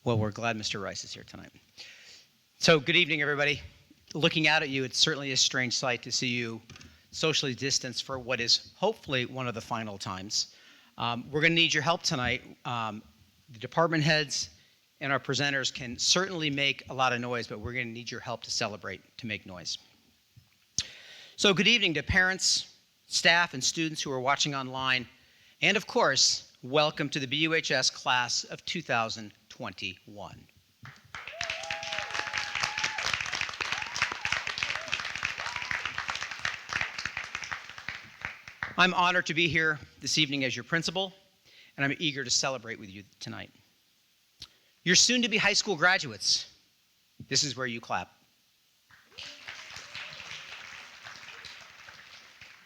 Well, we're glad Mr. Rice is here tonight. So good evening, everybody. Looking out at you, it's certainly a strange sight to see you socially distanced for what is hopefully one of the final times. We're going to need your help tonight. The department heads and our presenters can certainly make a lot of noise, but we're going to need your help to celebrate, to make noise. So good evening to parents, staff, and students who are watching online. And of course, welcome to the BUHS class of 2021. I'm honored to be here this evening as your principal, and I'm eager to celebrate with you tonight. You're soon to be high school graduates. This is where you clap.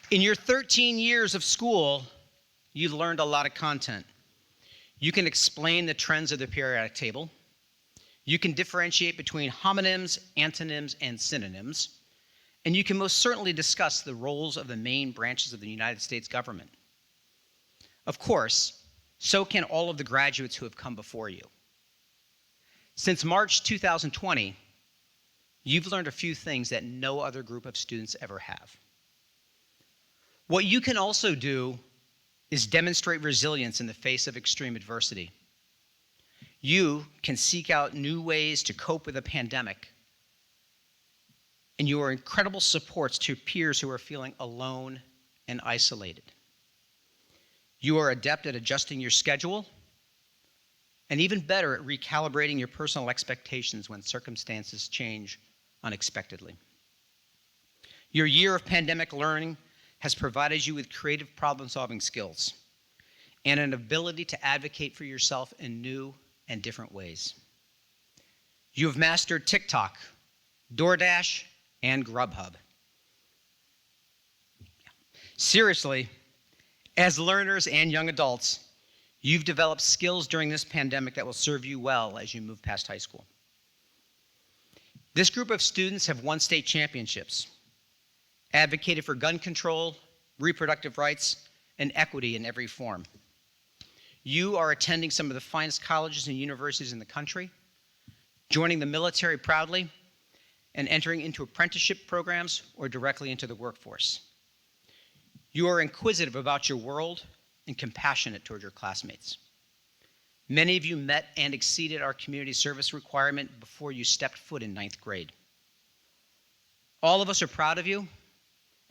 In your 13 years of school, you've learned a lot of content. You can explain the trends of the periodic table. You can differentiate between homonyms, antonyms, and synonyms. And you can most certainly discuss the roles of the main branches of the United States government. Of course, so can all of the graduates who have come before you. Since March 2020, you've learned a few things that no other group of students ever have. What you can also do is demonstrate resilience in the face of extreme adversity. You can seek out new ways to cope with a pandemic, and you are incredible supports to peers who are feeling alone and isolated. You are adept at adjusting your schedule, and even better at recalibrating your personal expectations when circumstances change unexpectedly. Your year of pandemic learning has provided you with creative problem-solving skills and an ability to advocate for yourself in new and different ways. You have mastered TikTok, DoorDash, and Grubhub. Seriously, as learners and young adults, you've developed skills during this pandemic that will serve you well as you move past high school. This group of students have won state championships, advocated for gun control, reproductive rights, and equity in every form. You are attending some of the finest colleges and universities in the country, joining the military proudly, and entering into apprenticeship programs or directly into the workforce. You are inquisitive about your world and compassionate toward your classmates. Many of you met and exceeded our community service requirement before you stepped foot in 9th grade. All of us are proud of you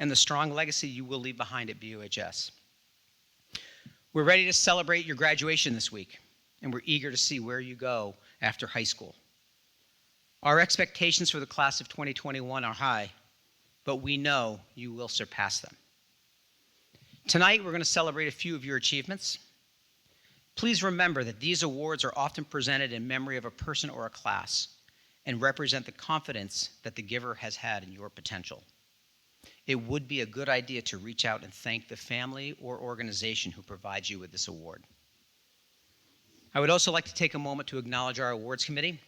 and the strong legacy you will leave behind at BUHS. We're ready to celebrate your graduation this week, and we're eager to see where you go after high school. Our expectations for the class of 2021 are high, but we know you will surpass them. Tonight, we're going to celebrate a few of your achievements. Please remember that these awards are often presented in memory of a person or a class and represent the confidence that the giver has had in your potential. It would be a good idea to reach out and thank the family or organization who provides you with this award. I would also like to take a moment to acknowledge our awards committee.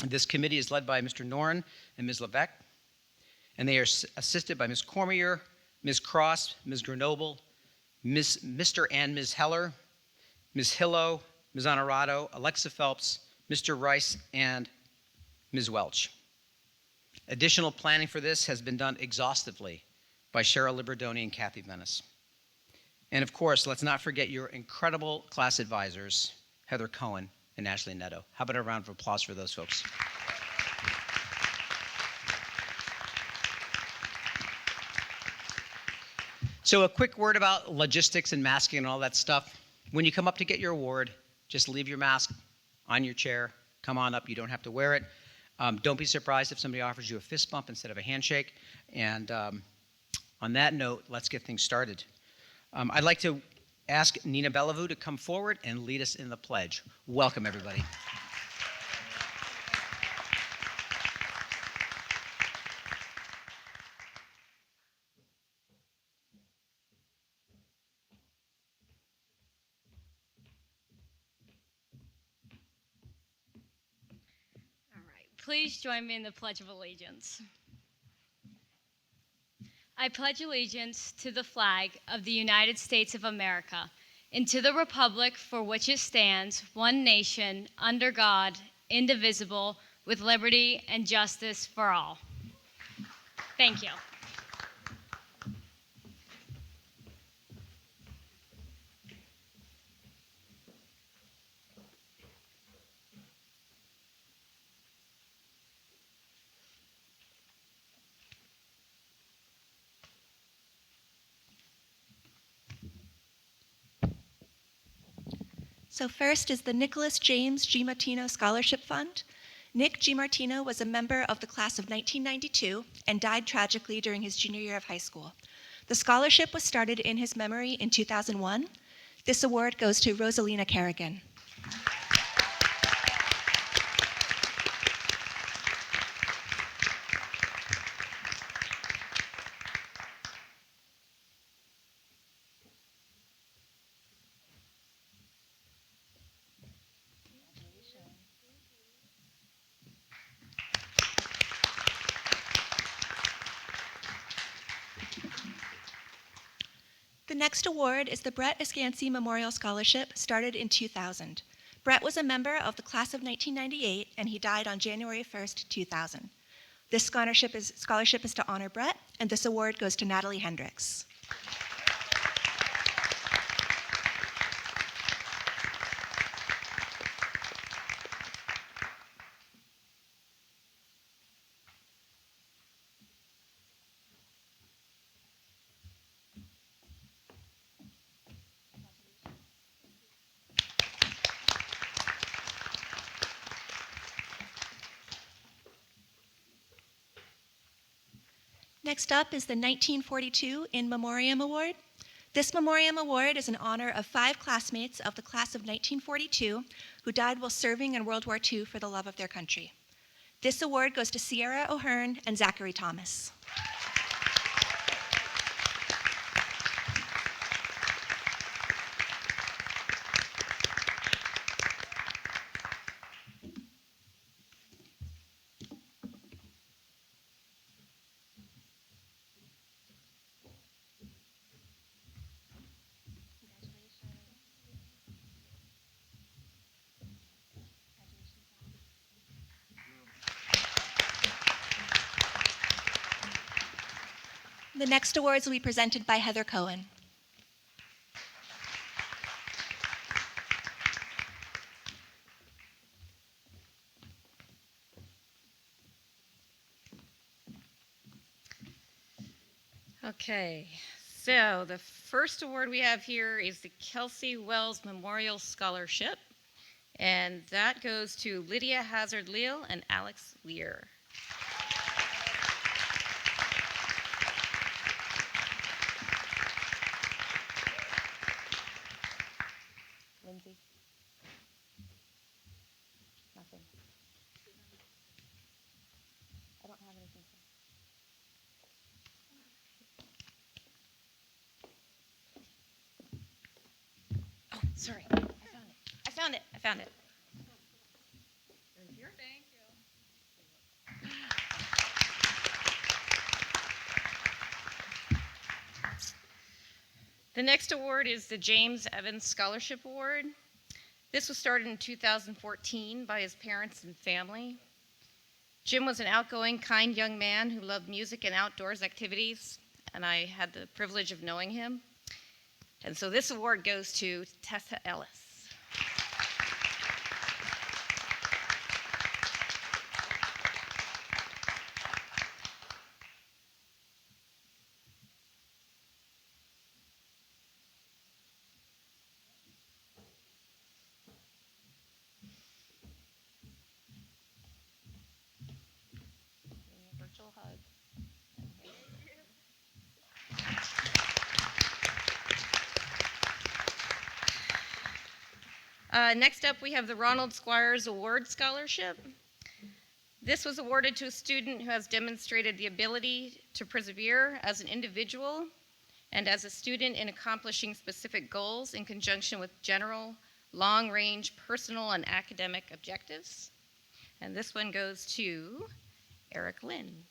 This committee is led by Mr. Noren and Ms. Levesque, and they are assisted by Ms. Cormier, Ms. Cross, Ms. Grenoble, Mr. and Ms. Heller, Ms. Hillo, Ms. Honorado, Alexa Phelps, Mr. Rice, and Ms. Welch. Additional planning for this has been done exhaustively by Cheryl Liberdoni and Kathy Venice. And of course, let's not forget your incredible class advisors, Heather Cohen and Ashley Netto. How about a round of applause for those folks? So a quick word about logistics and masking and all that stuff. When you come up to get your award, just leave your mask on your chair. Come on up, you don't have to wear it. Don't be surprised if somebody offers you a fist bump instead of a handshake. And on that note, let's get things started. I'd like to ask Nina Bellevue to come forward and lead us in the pledge. Welcome, everybody. Please join me in the Pledge of Allegiance. I pledge allegiance to the flag of the United States of America and to the republic for which it stands, one nation, under God, indivisible, with liberty and justice for all. Thank you. So first is the Nicholas James G. Martino Scholarship Fund. Nick G. Martino was a member of the class of 1992 and died tragically during his junior year of high school. The scholarship was started in his memory in 2001. This award goes to Rosalina Kerrigan. The next award is the Brett Escancy Memorial Scholarship, started in 2000. Brett was a member of the class of 1998, and he died on January 1st, 2000. This scholarship is to honor Brett, and this award goes to Natalie Hendricks. Next up is the 1942 In Memoriam Award. This Memoriam Award is in honor of 5 classmates of the class of 1942 who died while serving in World War II for the love of their country. This award goes to Sierra O'Hearn and Zachary Thomas. The next awards will be presented by Heather Cohen. Okay, so the first award we have here is the Kelsey Wells Memorial Scholarship, and that goes to Lydia Hazard-Leal and Alex Lear. Lindsay? Nothing. I don't have anything. Oh, sorry. I found it. Here. Thank you. The next award is the James Evans Scholarship Award. This was started in 2014 by his parents and family. Jim was an outgoing, kind young man who loved music and outdoors activities, and I had the privilege of knowing him. And so this award goes to Tessa Ellis. Virtual hug. Next up, we have the Ronald Squires Award Scholarship. This was awarded to a student who has demonstrated the ability to persevere as an individual and as a student in accomplishing specific goals in conjunction with general, long-range, personal, and academic objectives. And this one goes to Eric Lynn.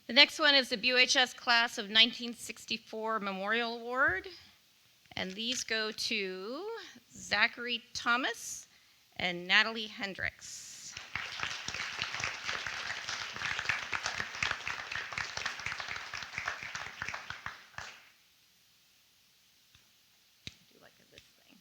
The next one is the BUHS Class of 1964 Memorial Award. And these go to Zachary Thomas and Natalie Hendricks. Do like this thing.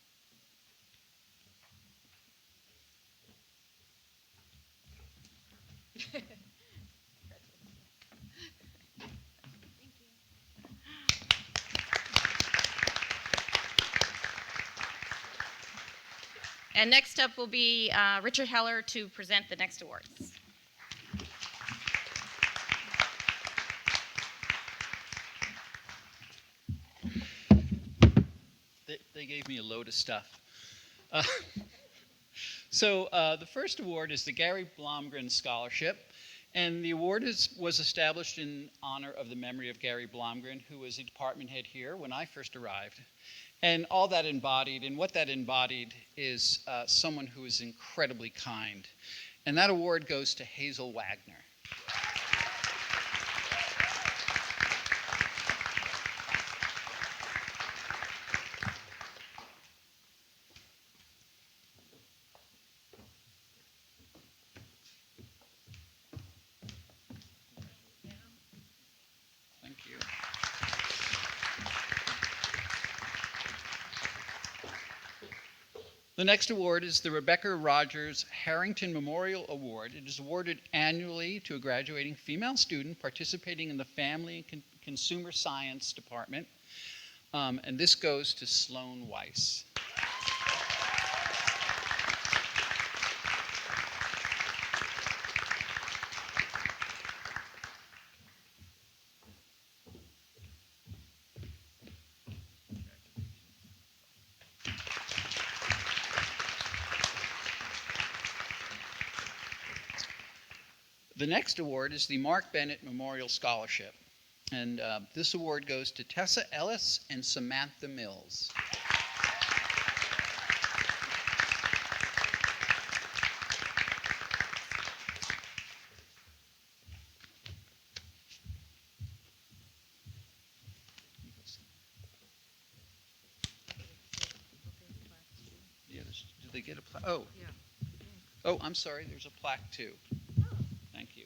And next up will be Richard Heller to present the next awards. They gave me a load of stuff. So the first award is the Gary Blomgren Scholarship. And the award was established in honor of the memory of Gary Blomgren, who was a department head here when I first arrived. And all that embodied, and what that embodied is someone who is incredibly kind. And that award goes to Hazel Wagner. Thank you. The next award is the Rebecca Rogers Harrington Memorial Award. It is awarded annually to a graduating female student participating in the Family and Consumer Science Department. And this goes to Sloan Weiss. The next award is the Mark Bennett Memorial Scholarship. And this award goes to Tessa Ellis and Samantha Mills. Yeah, did they get a plaque? Oh. Yeah. Oh, I'm sorry, there's a plaque too. Thank you.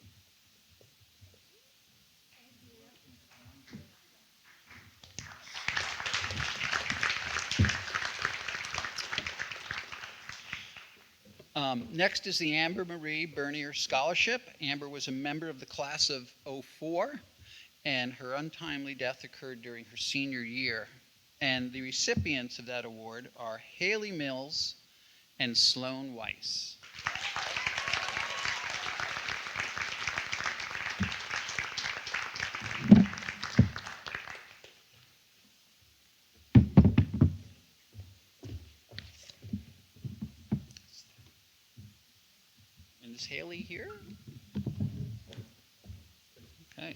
Next is the Amber Marie Bernier Scholarship. Amber was a member of the class of '04, and her untimely death occurred during her senior year. And the recipients of that award are Haley Mills and Sloan Weiss. And is Haley here? Okay.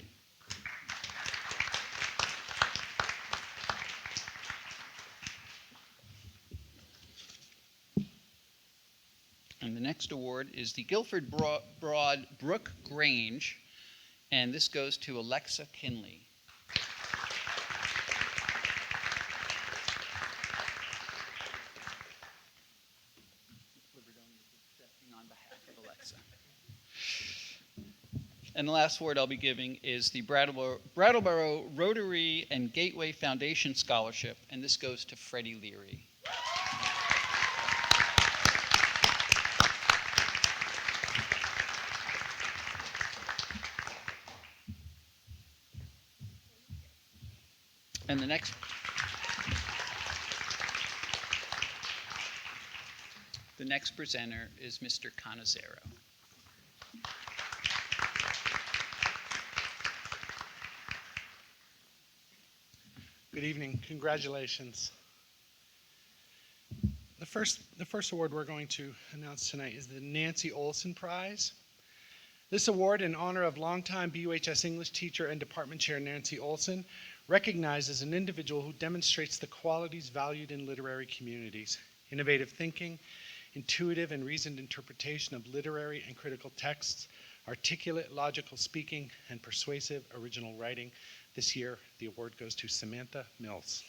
And the next award is the Guilford Broad Brook Grange, and this goes to Alexa Kinley. On behalf of Alexa. And the last award I'll be giving is the Brattleboro Rotary and Gateway Foundation Scholarship, and this goes to Freddie Leary. And the next presenter is Mr. Canizero. Good evening. Congratulations. The first award we're going to announce tonight is the Nancy Olson Prize. This award, in honor of longtime BUHS English teacher and department chair Nancy Olson, recognizes an individual who demonstrates the qualities valued in literary communities: innovative thinking, intuitive and reasoned interpretation of literary and critical texts, articulate, logical speaking, and persuasive original writing. This year, the award goes to Samantha Mills.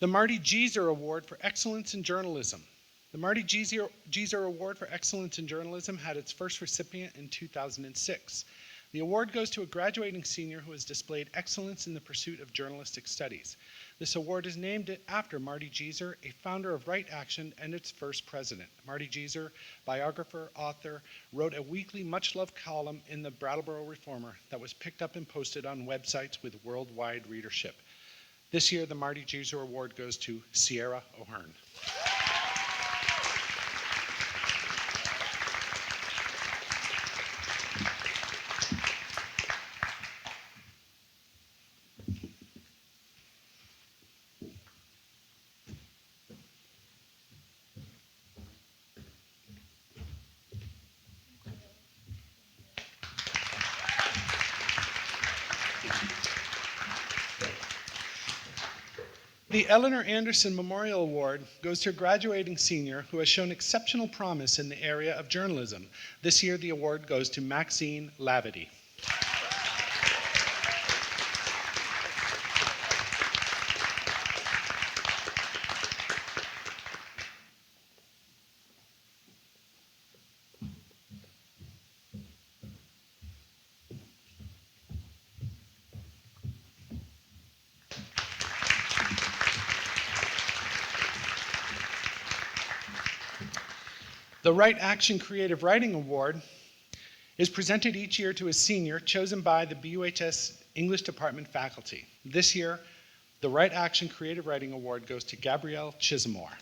The Marty Jeeser Award for Excellence in Journalism. The Marty Jeeser Award for Excellence in Journalism had its first recipient in 2006. The award goes to a graduating senior who has displayed excellence in the pursuit of journalistic studies. This award is named after Marty Jeeser, a founder of Right Action and its first president. Marty Jeeser, biographer, author, wrote a weekly much-loved column in the Brattleboro Reformer that was picked up and posted on websites with worldwide readership. This year, the Marty Jeeser Award goes to Sierra O'Hearn. The Eleanor Anderson Memorial Award goes to a graduating senior who has shown exceptional promise in the area of journalism. This year, the award goes to Maxine Lavity. The Right Action Creative Writing Award is presented each year to a senior chosen by the BUHS English Department faculty. This year, the Right Action Creative Writing Award goes to Gabrielle Chismore.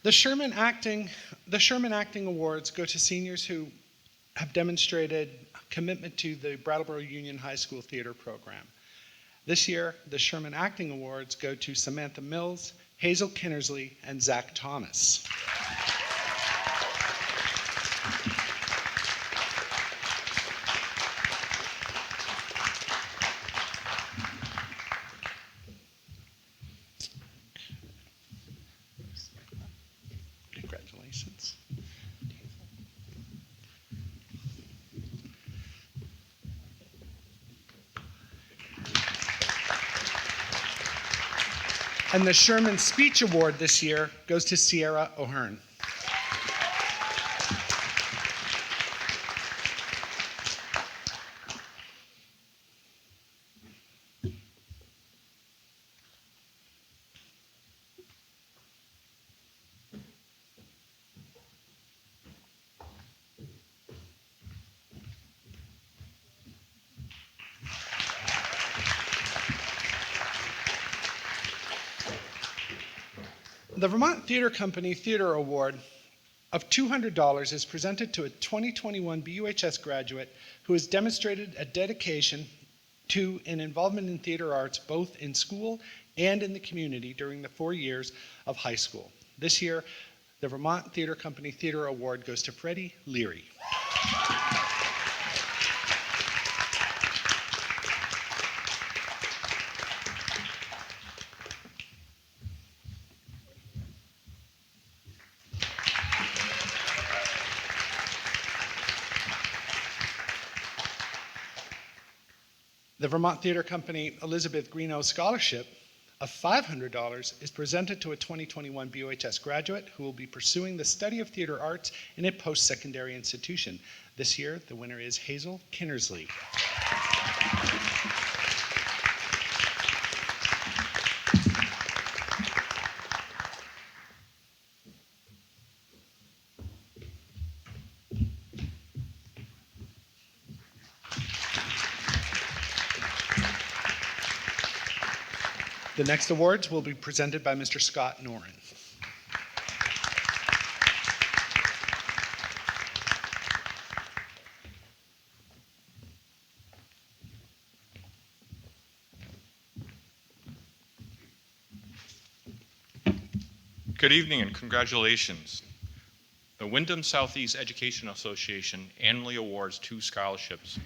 The Sherman Acting Awards go to seniors who have demonstrated commitment to the Brattleboro Union High School theater program. This year, the Sherman Acting Awards go to Samantha Mills, Hazel Kinnersley, and Zach Thomas. Congratulations. And the Sherman Speech Award this year goes to Sierra O'Hearn. The Vermont Theater Company Theater Award of $200 is presented to a 2021 BUHS graduate who has demonstrated a dedication to and involvement in theater arts both in school and in the community during the 4 years of high school. This year, the Vermont Theater Company Theater Award goes to Freddie Leary. The Vermont Theater Company Elizabeth Greeno Scholarship of $500 is presented to a 2021 BUHS graduate who will be pursuing the study of theater arts in a post-secondary institution. This year, the winner is Hazel Kinnersley. The next awards will be presented by Mr. Scott Noren. Good evening and congratulations. The Wyndham Southeast Education Association annually awards 2 scholarships.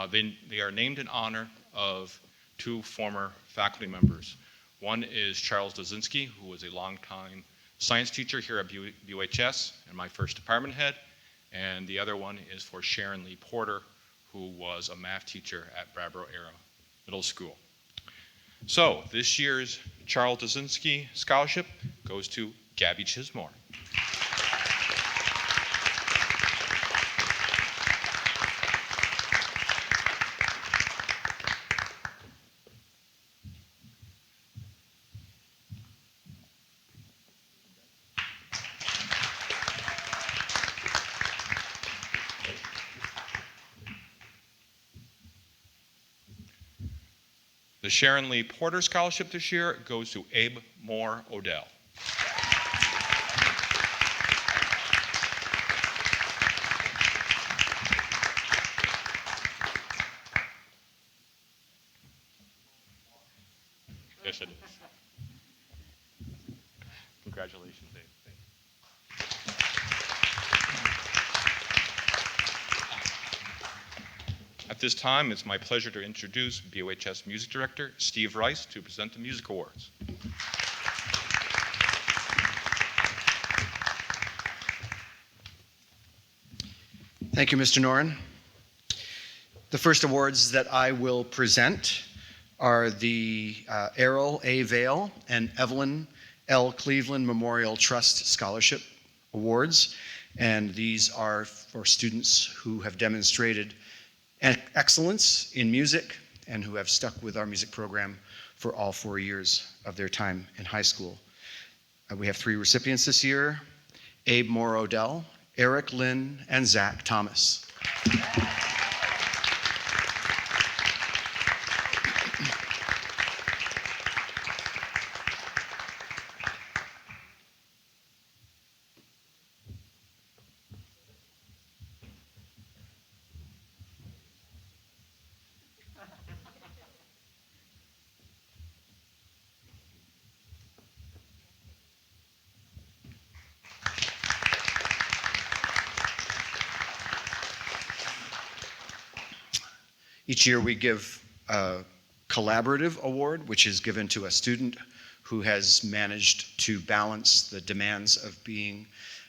They are named in honor of 2 former faculty members. One is Charles Dazinski, who was a longtime science teacher here at BUHS and my first department head, and the other one is for Sharon Lee Porter, who was a math teacher at Brattleboro Middle School. So this year's Charles Dazinski Scholarship goes to Gabby Chismore. The Sharon Lee Porter Scholarship this year goes to Abe Moore Odell. Yes, it is. Congratulations, Abe. At this time, it's my pleasure to introduce BUHS Music Director Steve Rice to present the Music Awards. Thank you, Mr. Noren. The first awards that I will present are the Errol A. Vale and Evelyn L. Cleveland Memorial Trust Scholarship Awards, and these are for students who have demonstrated excellence in music and who have stuck with our music program for all 4 years of their time in high school. We have 3 recipients this year: Abe Moore Odell, Eric Lynn, and Zach Thomas. Each year we give a collaborative award, which is given to a student who has managed to balance the demands of being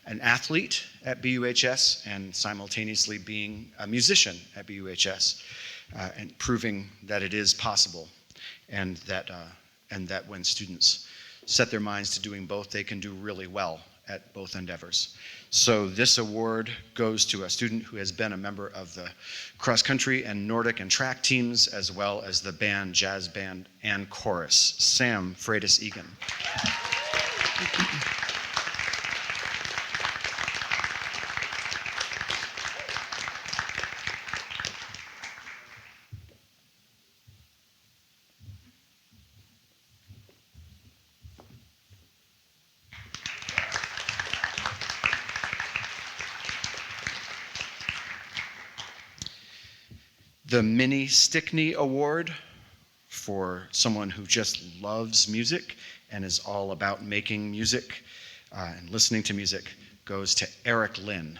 an athlete at BUHS and simultaneously being a musician at BUHS, and proving that it is possible, and that when students set their minds to doing both, they can do really well at both endeavors. So this award goes to a student who has been a member of the cross country and Nordic and track teams, as well as the band, jazz band, and chorus, Sam Freitas Egan. The Minnie Stickney Award for someone who just loves music and is all about making music and listening to music goes to Eric Lynn.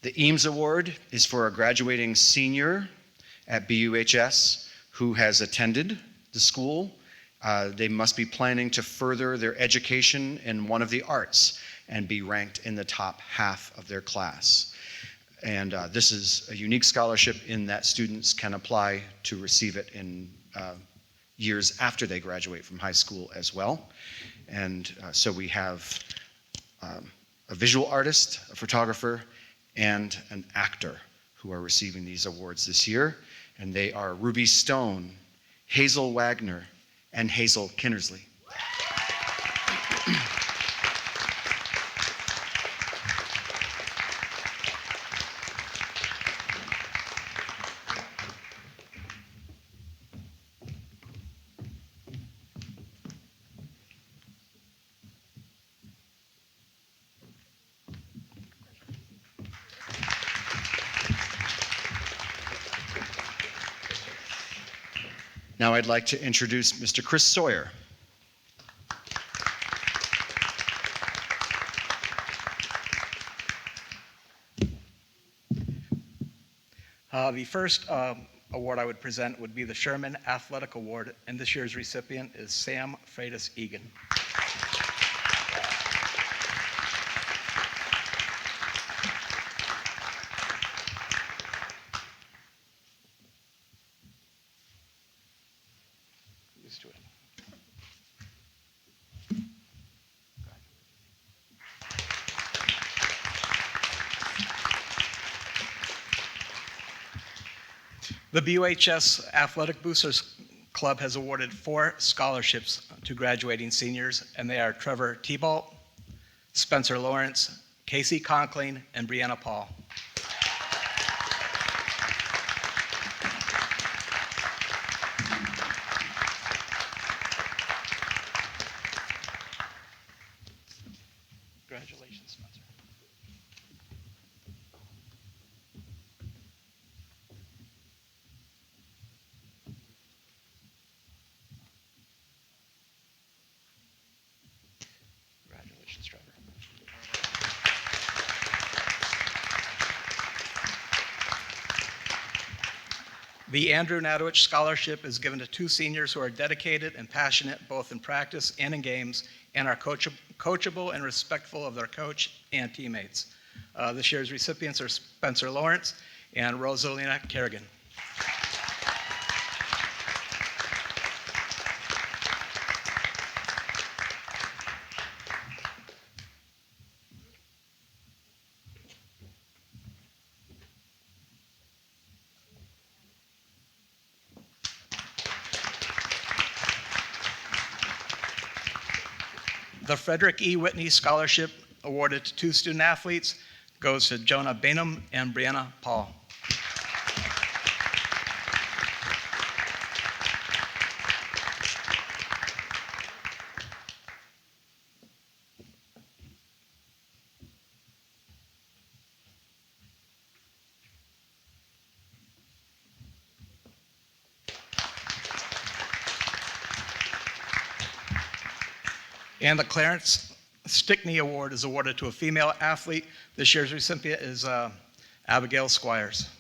The Eames Award is for a graduating senior at BUHS who has attended the school. They must be planning to further their education in one of the arts and be ranked in the top half of their class. And this is a unique scholarship in that students can apply to receive it in years after they graduate from high school as well. And so we have a visual artist, a photographer, and an actor who are receiving these awards this year. And they are Ruby Stone, Hazel Wagner, and Hazel Kinnersley. Now I'd like to introduce Mr. Chris Sawyer. The first award I would present would be the Sherman Athletic Award, and this year's recipient is Sam Freitas Egan. Used to it. The BUHS Athletic Boosters Club has awarded 4 scholarships to graduating seniors, and they are Trevor Thibault, Spencer Lawrence, Casey Conkling, and Brianna Paul. Congratulations, Spencer. Congratulations, Trevor. The Andrew Nadowich Scholarship is given to 2 seniors who are dedicated and passionate both in practice and in games, and are coachable and respectful of their coach and teammates. This year's recipients are Spencer Lawrence and Rosalina Kerrigan. The Frederick E. Whitney Scholarship, awarded to 2 student athletes, goes to Jonah Bainham and Brianna Paul. And the Clarence Stickney Award is awarded to a female athlete. This year's recipient is Abigail Squires.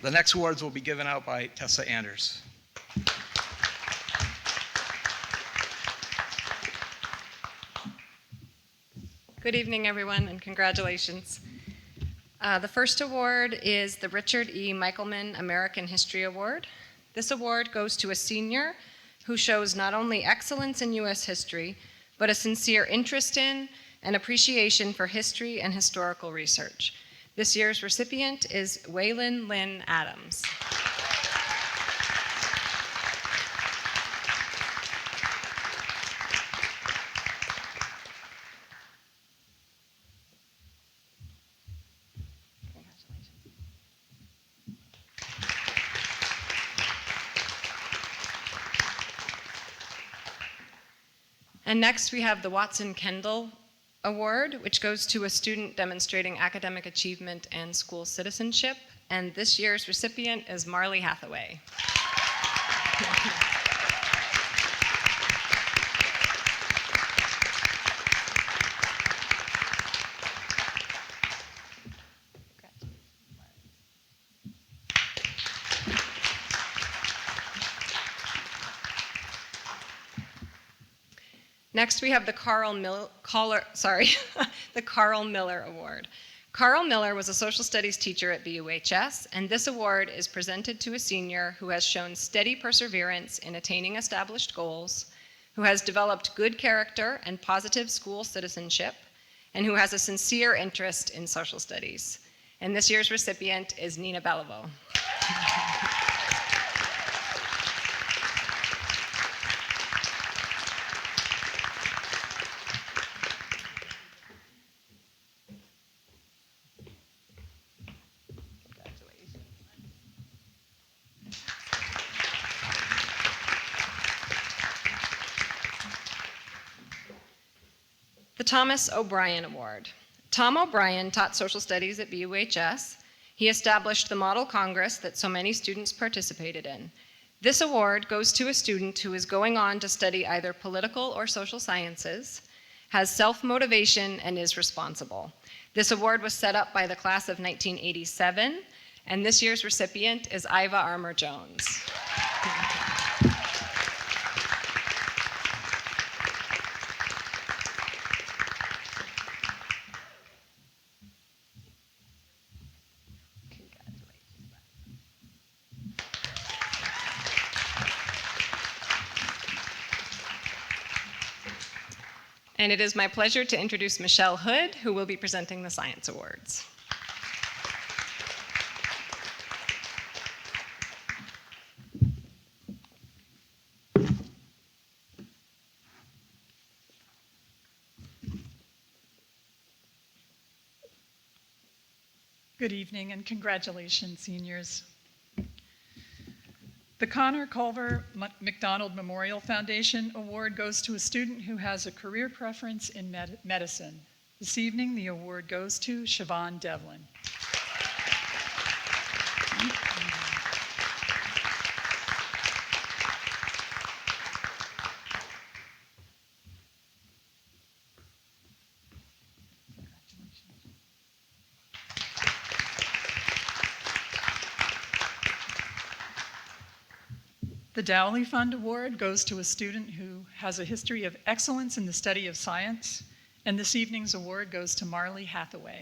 The next awards will be given out by Tessa Anders. Good evening, everyone, and congratulations. The first award is the Richard E. Michaelman American History Award. This award goes to a senior who shows not only excellence in U.S. history, but a sincere interest in and appreciation for history and historical research. This year's recipient is Waylon Lynn Adams. And next we have the Watson Kendall Award, which goes to a student demonstrating academic achievement and school citizenship. And this year's recipient is Marley Hathaway. Next, we have the the Carl Miller Award. Carl Miller was a social studies teacher at BUHS, and this award is presented to a senior who has shown steady perseverance in attaining established goals, who has developed good character and positive school citizenship, and who has a sincere interest in social studies. And this year's recipient is Nina Beliveau. The Thomas O'Brien Award. Tom O'Brien taught social studies at BUHS. He established the Model Congress that so many students participated in. This award goes to a student who is going on to study either political or social sciences, has self-motivation, and is responsible. This award was set up by the class of 1987, and this year's recipient is Iva Armour-Jones. And it is my pleasure to introduce Michelle Hood, who will be presenting the Science Awards. Good evening and congratulations, seniors. The Connor Culver McDonald Memorial Foundation Award goes to a student who has a career preference in medicine. This evening, the award goes to Siobhan Devlin. The Dowley Fund Award goes to a student who has a history of excellence in the study of science, and this evening's award goes to Marley Hathaway.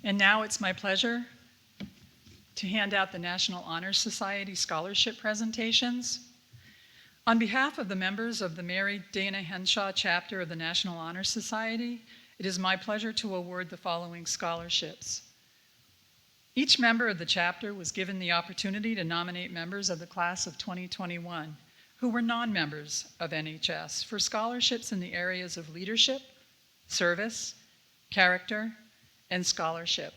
And now it's my pleasure to hand out the National Honor Society scholarship presentations. On behalf of the members of the Mary Dana Henshaw chapter of the National Honor Society, it is my pleasure to award the following scholarships. Each member of the chapter was given the opportunity to nominate members of the class of 2021 who were non-members of NHS for scholarships in the areas of leadership, service, character, and scholarship.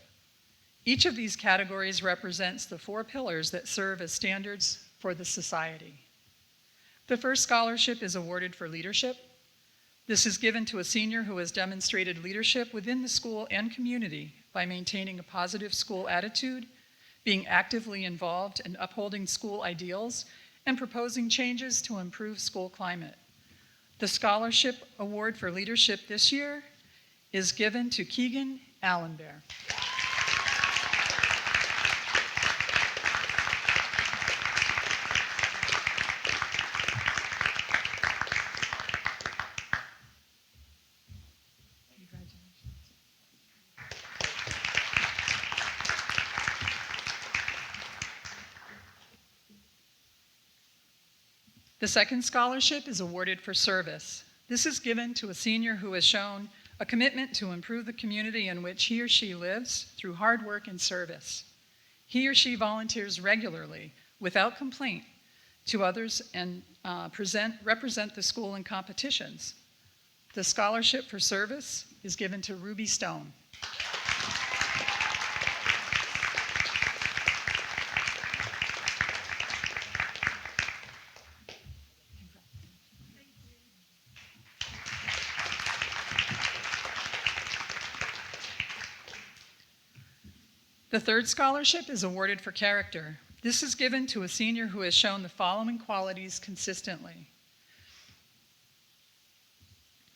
Each of these categories represents the 4 pillars that serve as standards for the society. The first scholarship is awarded for leadership. This is given to a senior who has demonstrated leadership within the school and community by maintaining a positive school attitude, being actively involved in upholding school ideals, and proposing changes to improve school climate. The scholarship award for leadership this year is given to Keegan Allenbear. The second scholarship is awarded for service. This is given to a senior who has shown a commitment to improve the community in which he or she lives through hard work and service. He or she volunteers regularly, without complaint, to others and represent the school in competitions. The scholarship for service is given to Ruby Stone. The third scholarship is awarded for character. This is given to a senior who has shown the following qualities consistently: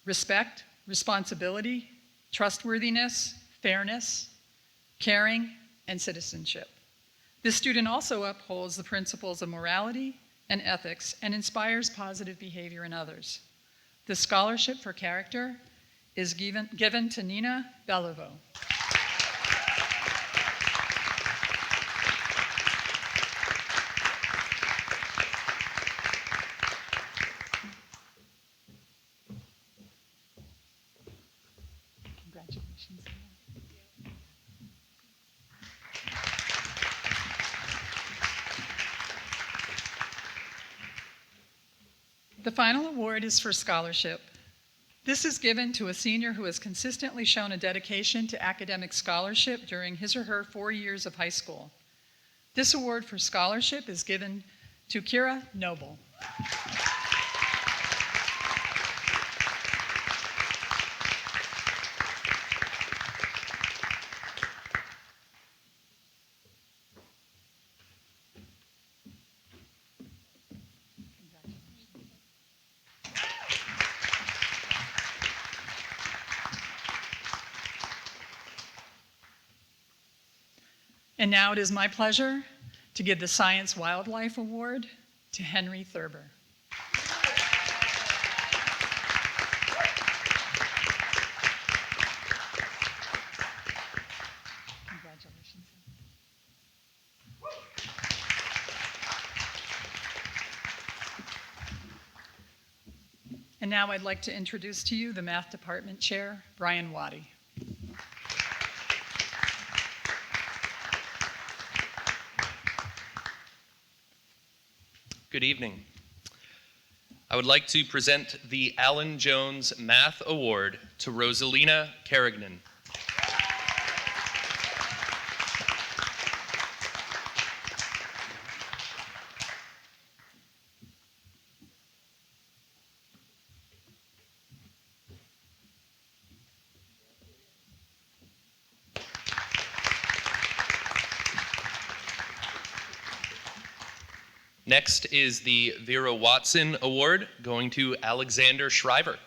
respect, responsibility, trustworthiness, fairness, caring, and citizenship. This student also upholds the principles of morality and ethics and inspires positive behavior in others. The scholarship for character is given to Nina Beliveau. Congratulations. The final award is for scholarship. This is given to a senior who has consistently shown a dedication to academic scholarship during his or her 4 years of high school. This award for scholarship is given to Kira Noble. And now it is my pleasure to give the Science Wildlife Award to Henry Thurber. Congratulations. And now I'd like to introduce to you the Math Department Chair, Brian Waddy. Good evening. I would like to present the Alan Jones Math Award to Rosalina Carignan. Next is the Vera Watson Award, going to Alexander Shriver.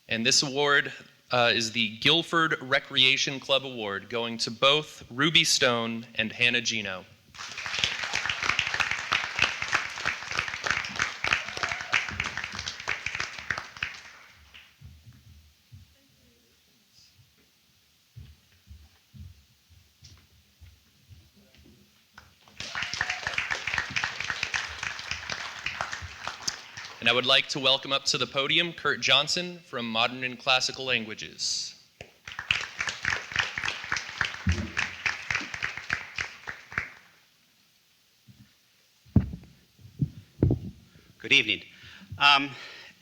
And this award is the Guilford Recreation Club Award, going to both Ruby Stone and Hannah Gino. And I would like to welcome up to the podium Kurt Johnson from Modern and Classical Languages. Good evening.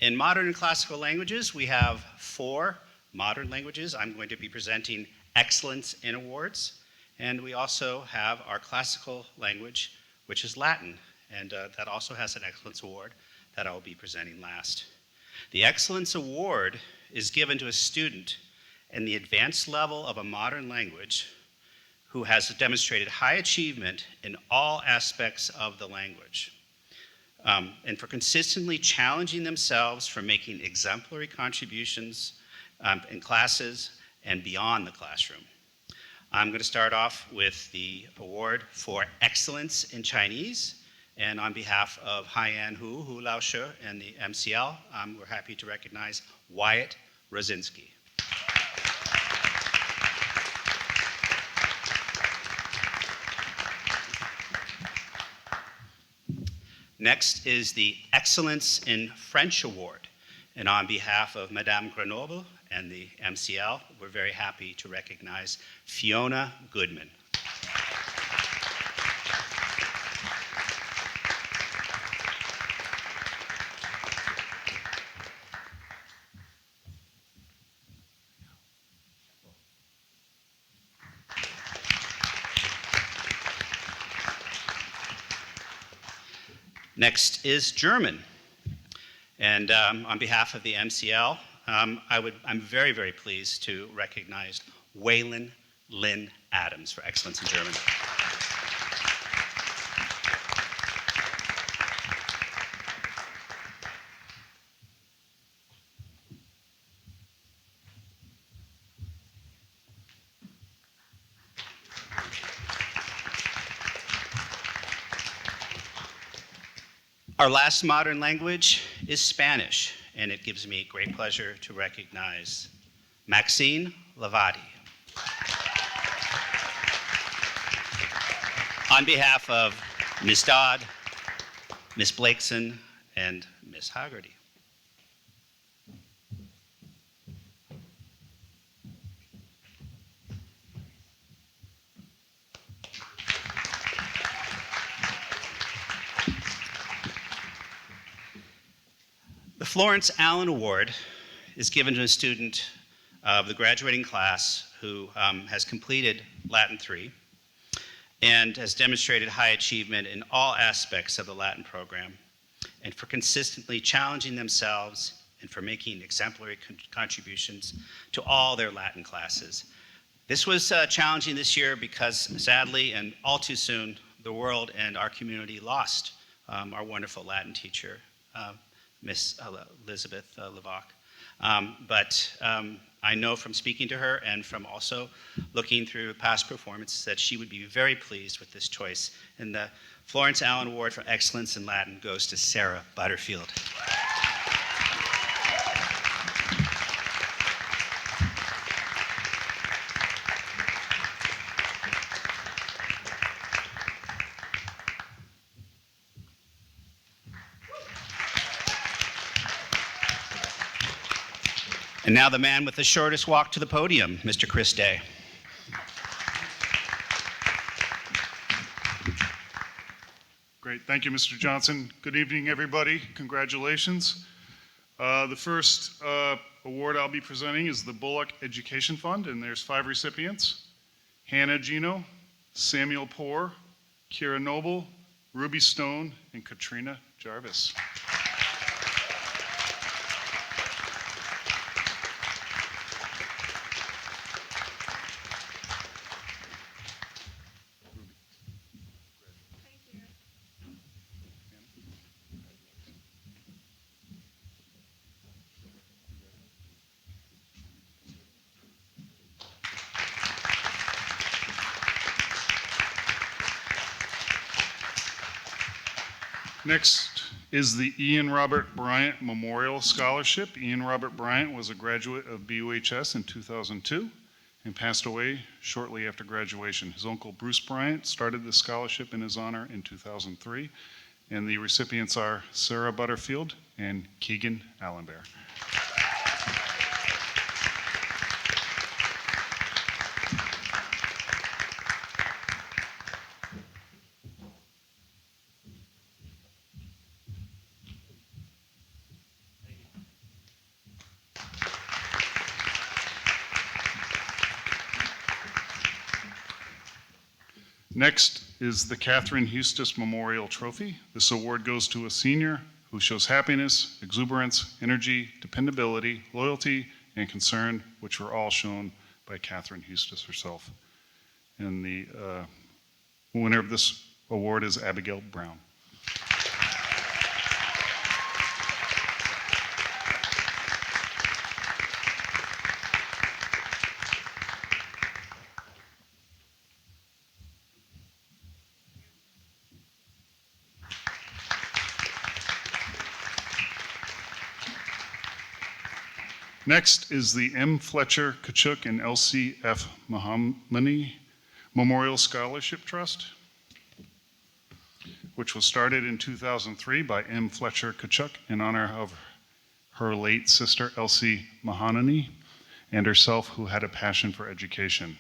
In Modern and Classical Languages, we have 4 modern languages. I'm going to be presenting Excellence in Awards. And we also have our classical language, which is Latin. And that also has an Excellence Award that I will be presenting last. The Excellence Award is given to a student in the advanced level of a modern language who has demonstrated high achievement in all aspects of the language, and for consistently challenging themselves for making exemplary contributions in classes and beyond the classroom. I'm going to start off with the award for Excellence in Chinese. And on behalf of Haiyan Hu Lao Shi, and the MCL, we're happy to recognize Wyatt Rosinski. Next is the Excellence in French Award. And on behalf of Madame Grenoble and the MCL, we're very happy to recognize Fiona Goodman. Next is German. And on behalf of the MCL, I'm very, very pleased to recognize Waylon Lynn Adams for excellence in German. Our last modern language is Spanish, and it gives me great pleasure to recognize Maxine Lavati. On behalf of Ms. Dodd, Ms. Blakeson, and Ms. Haggerty. The Florence Allen Award is given to a student of the graduating class who has completed Latin 3 and has demonstrated high achievement in all aspects of the Latin program, and for consistently challenging themselves and for making exemplary contributions to all their Latin classes. This was challenging this year because, sadly and all too soon, the world and our community lost our wonderful Latin teacher, Miss Elizabeth Levac. But I know from speaking to her and from also looking through past performances that she would be very pleased with this choice. And the Florence Allen Award for Excellence in Latin goes to Sarah Butterfield. And now the man with the shortest walk to the podium, Mr. Chris Day. Great, thank you, Mr. Johnson. Good evening, everybody. Congratulations. The first award I'll be presenting is the Bullock Education Fund, and there's 5 recipients: Hannah Gino, Samuel Poor, Kira Noble, Ruby Stone, and Katrina Jarvis. Next is the Ian Robert Bryant Memorial Scholarship. Ian Robert Bryant was a graduate of BUHS in 2002 and passed away shortly after graduation. His uncle Bruce Bryant started the scholarship in his honor in 2003, and the recipients are Sarah Butterfield and Keegan Allenbear. Next is the Catherine Hustis Memorial Trophy. This award goes to a senior who shows happiness, exuberance, energy, dependability, loyalty, and concern, which were all shown by Catherine Hustis herself. And the winner of this award is Abigail Brown. Next is the M. Fletcher Kachuk and LCF Mahamani Memorial Scholarship Trust, which was started in 2003 by M. Fletcher Kachuk in honor of her late sister, Elsie Mahanani, and herself, who had a passion for education.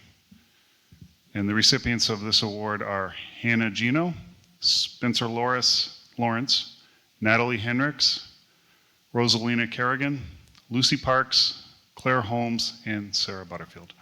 And the recipients of this award are Hannah Gino, Spencer Lawrence, Natalie Henricks, Rosalina Kerrigan, Lucy Parks, Claire Holmes, and Sarah Butterfield.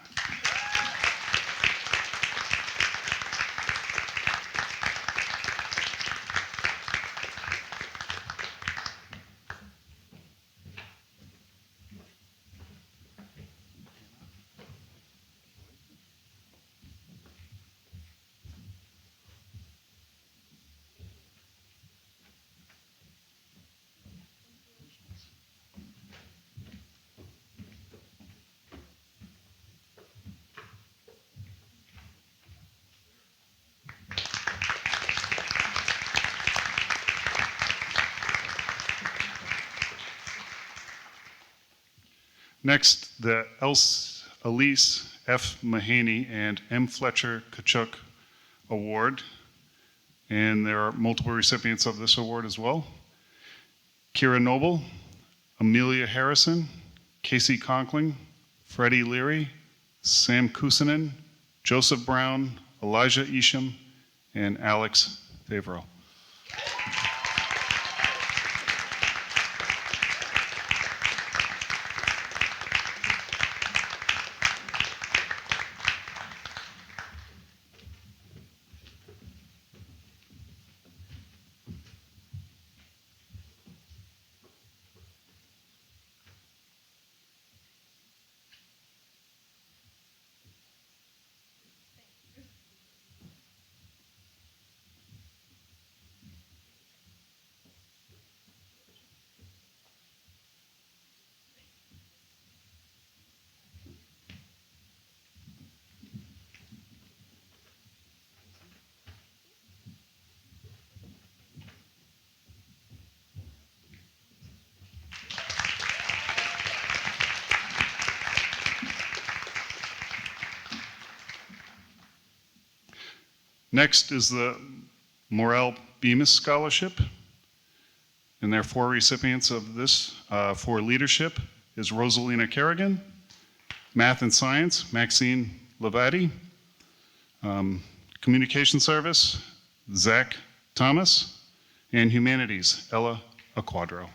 Next, the Elise F. Mahaney and M. Fletcher Kachuk Award. And there are multiple recipients of this award as well. Kira Noble, Amelia Harrison, Casey Conkling, Freddie Leary, Sam Kusanen, Joseph Brown, Elijah Isham, and Alex Favreau. Next is the Morel Bemis Scholarship. And there are 4 recipients of this for leadership is Rosalina Kerrigan, Math and Science, Maxine Levati, Communication Service, Zach Thomas, and Humanities, Ella Aquadro.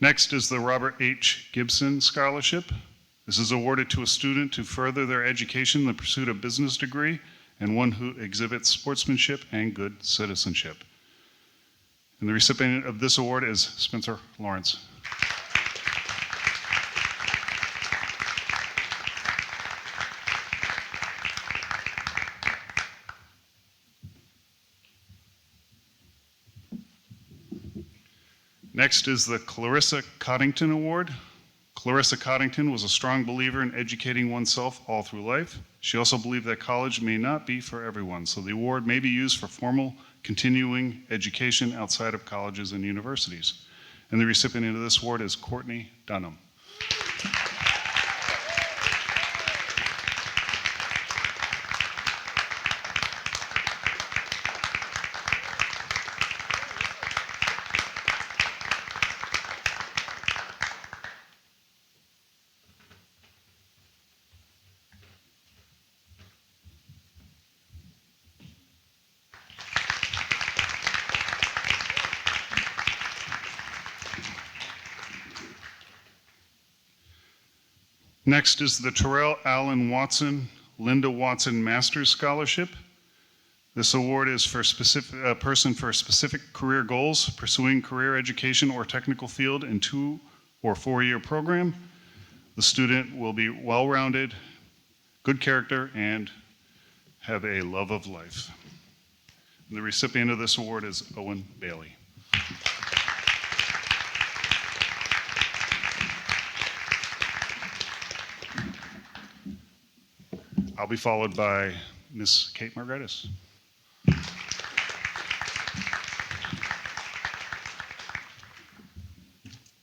Next is the Robert H. Gibson Scholarship. This is awarded to a student to further their education in the pursuit of business degree and one who exhibits sportsmanship and good citizenship. And the recipient of this award is Spencer Lawrence. Next is the Clarissa Coddington Award. Clarissa Coddington was a strong believer in educating oneself all through life. She also believed that college may not be for everyone, so the award may be used for formal continuing education outside of colleges and universities. And the recipient of this award is Courtney Dunham. Next is the Terrell Allen Watson, Linda Watson Masters Scholarship. This award is for a person for specific career goals, pursuing career education or technical field in 2 or 4-year program. The student will be well-rounded, good character, and have a love of life. And the recipient of this award is Owen Bailey. I'll be followed by Ms. Kate Margaritis.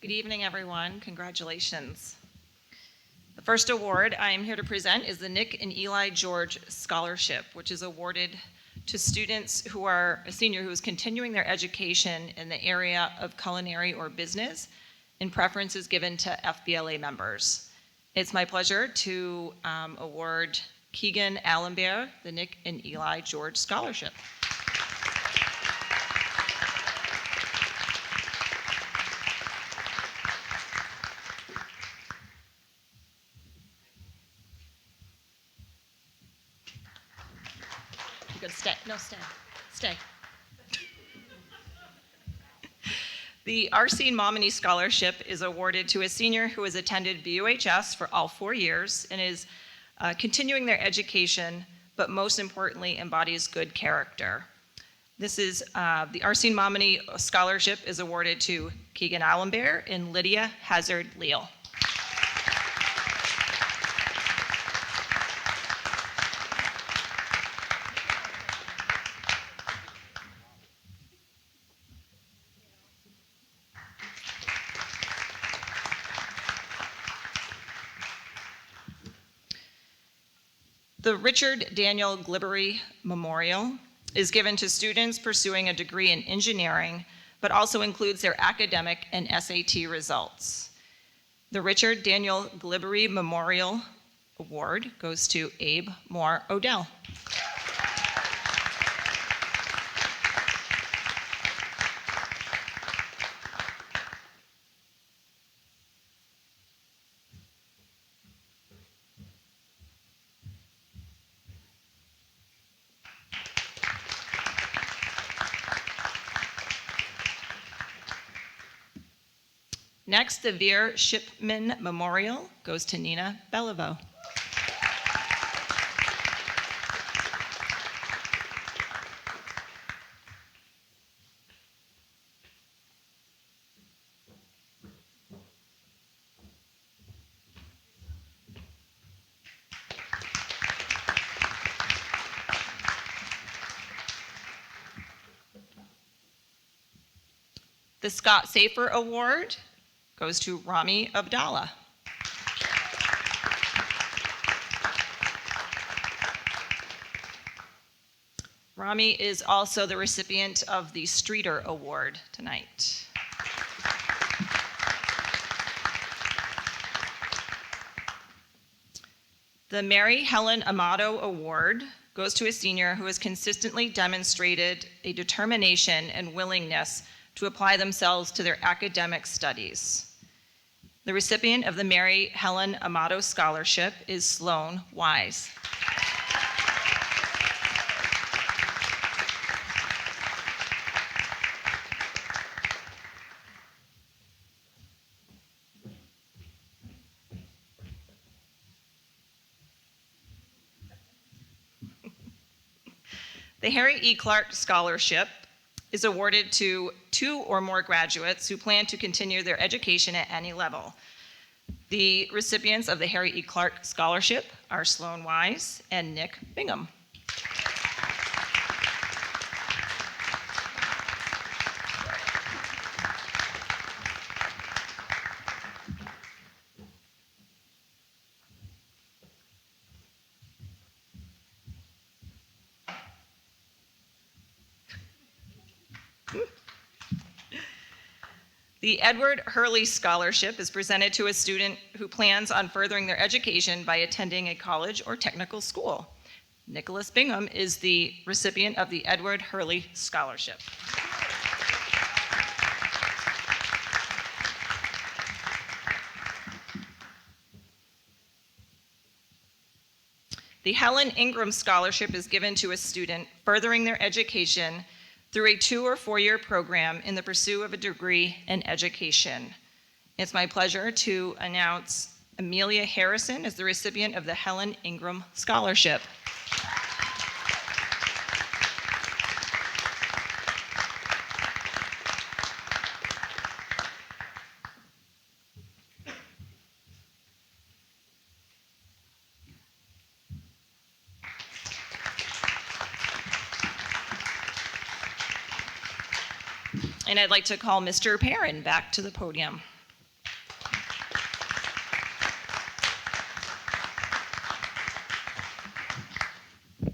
Good evening, everyone. Congratulations. The first award I am here to present is the Nick and Eli George Scholarship, which is awarded to students who are a senior who is continuing their education in the area of culinary or business, and preference is given to FBLA members. It's my pleasure to award Keegan Allenbear the Nick and Eli George Scholarship. You gotta stay. No, stay. Stay. The R.C. Momini Scholarship is awarded to a senior who has attended BUHS for all 4 years and is continuing their education, but most importantly embodies good character. This is the R.C. Momini Scholarship is awarded to Keegan Allenbear and Lydia Hazard-Leal. The Richard Daniel Glibbery Memorial is given to students pursuing a degree in engineering, but also includes their academic and SAT results. The Richard Daniel Glibbery Memorial Award goes to Abe Moore Odell. Next, the Veer Shipman Memorial goes to Nina Beliveau. The Scott Safer Award goes to Rami Abdallah. Rami is also the recipient of the Streeter Award tonight. The Mary Helen Amato Award goes to a senior who has consistently demonstrated a determination and willingness to apply themselves to their academic studies. The recipient of the Mary Helen Amato Scholarship is Sloan Wise. The Harry E. Clark Scholarship is awarded to 2 or more graduates who plan to continue their education at any level. The recipients of the Harry E. Clark Scholarship are Sloan Wise and Nick Bingham. The Edward Hurley Scholarship is presented to a student who plans on furthering their education by attending a college or technical school. Nicholas Bingham is the recipient of the Edward Hurley Scholarship. The Helen Ingram Scholarship is given to a student furthering their education through a 2 or 4 year program in the pursuit of a degree in education. It's my pleasure to announce Amelia Harrison as the recipient of the Helen Ingram Scholarship. And I'd like to call Mr. Perrin back to the podium. I'd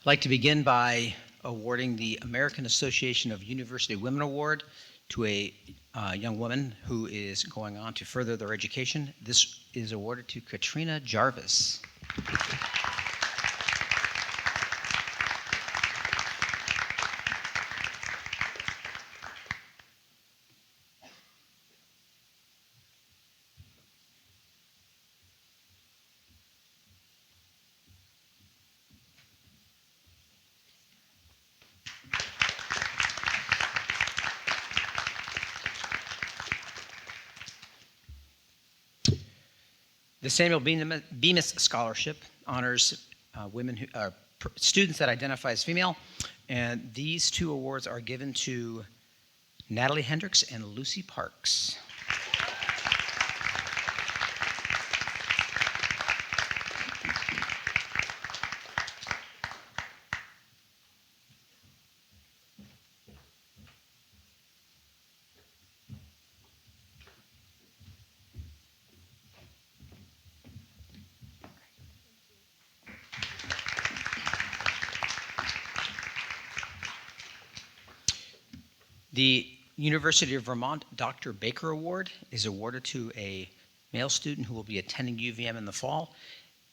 like to begin by awarding the American Association of University Women Award to a young woman who is going on to further their education. This is awarded to Katrina Jarvis. The Samuel Bemis Scholarship honors students that identify as female, and these two awards are given to Natalie Hendricks and Lucy Parks. The University of Vermont Dr. Baker Award is awarded to a male student who will be attending UVM in the fall.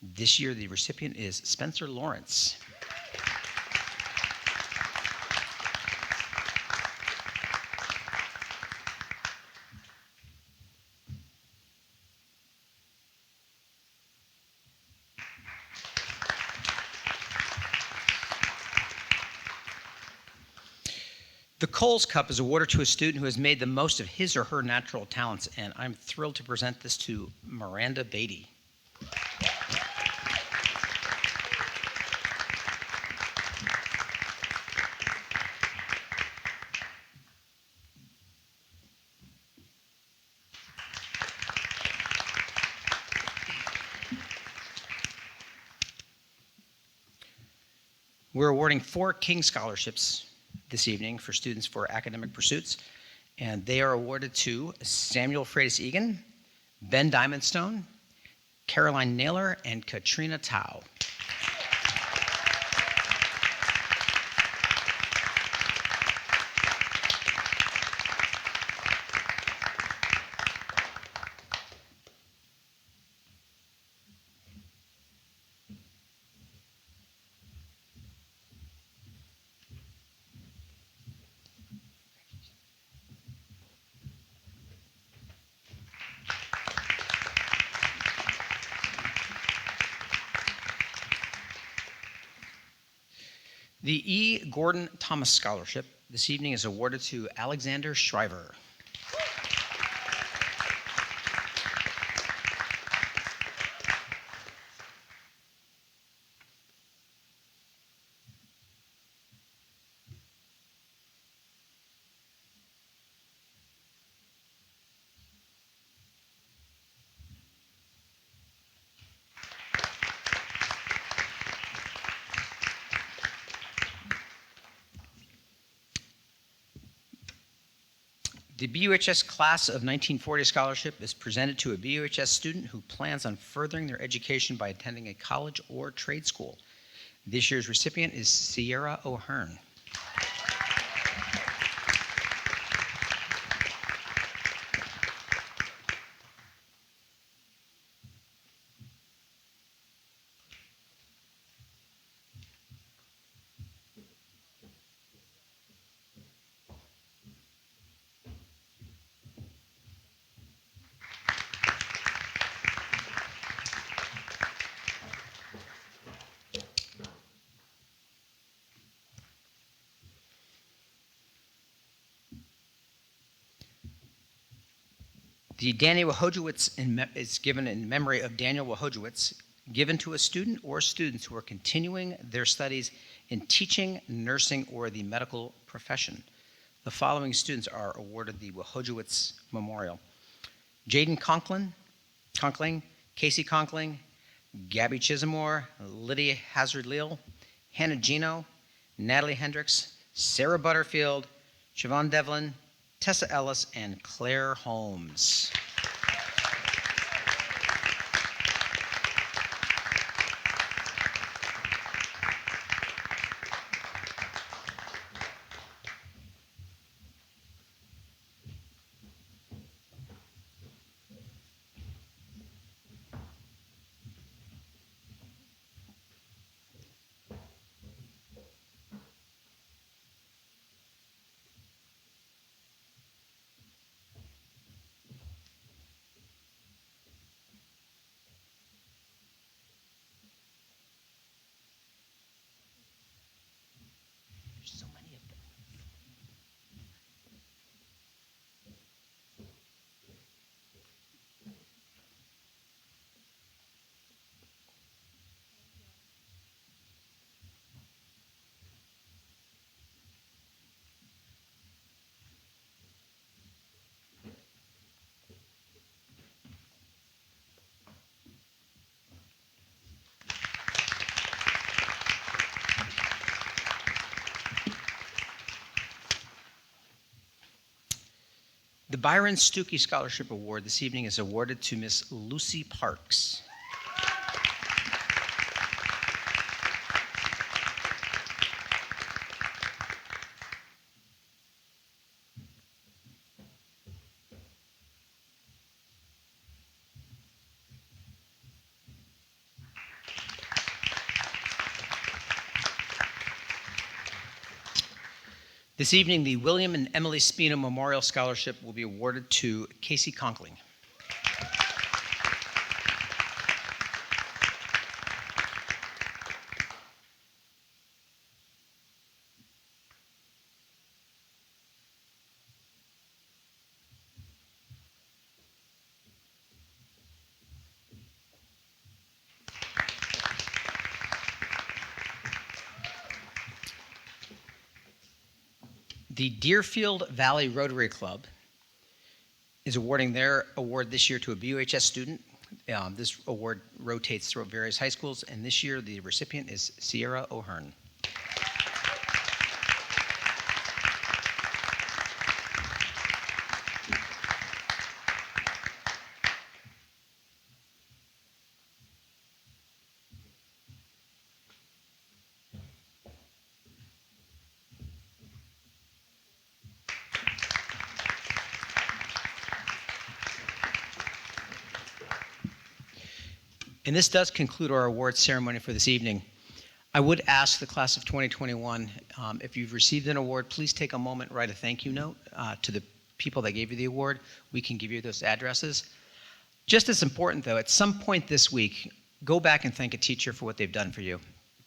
This year, the recipient is Spencer Lawrence. The Coles Cup is awarded to a student who has made the most of his or her natural talents, and I'm thrilled to present this to Miranda Beatty. We're awarding 4 King Scholarships this evening for students for academic pursuits, and they are awarded to Samuel Freitas Egan, Ben Diamondstone, Caroline Naylor, and Katrina Tao. The E. Gordon Thomas Scholarship this evening is awarded to Alexander Shriver. The BUHS Class of 1940 Scholarship is presented to a BUHS student who plans on furthering their education by attending a college or trade school. This year's recipient is Sierra O'Hearn. The Daniel Wojciewicz is given in memory of Daniel Wojciewicz, given to a student or students who are continuing their studies in teaching, nursing, or the medical profession. The following students are awarded the Wojciewicz Memorial: Jaden Conkling, Casey Conkling, Gabby Chisamore, Lydia Hazard-Leal, Hannah Gino, Natalie Hendricks, Sarah Butterfield, Siobhan Devlin, Tessa Ellis, and Claire Holmes. Byron Stuckey Scholarship Award this evening is awarded to Miss Lucy Parks. This evening, the William and Emily Spina Memorial Scholarship will be awarded to Casey Conkling. The Deerfield Valley Rotary Club is awarding their award this year to a BUHS student. This award rotates through various high schools, and this year the recipient is Sierra O'Hearn. And this does conclude our awards ceremony for this evening. I would ask the class of 2021, if you've received an award, please take a moment, write a thank you note to the people that gave you the award. We can give you those addresses. Just as important though, at some point this week, go back and thank a teacher for what they've done for you.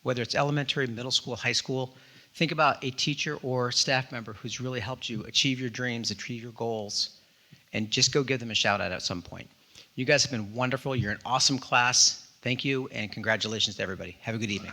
Whether it's elementary, middle school, high school, think about a teacher or staff member who's really helped you achieve your dreams, achieve your goals, and just go give them a shout out at some point. You guys have been wonderful. You're an awesome class. Thank you, and congratulations to everybody. Have a good evening.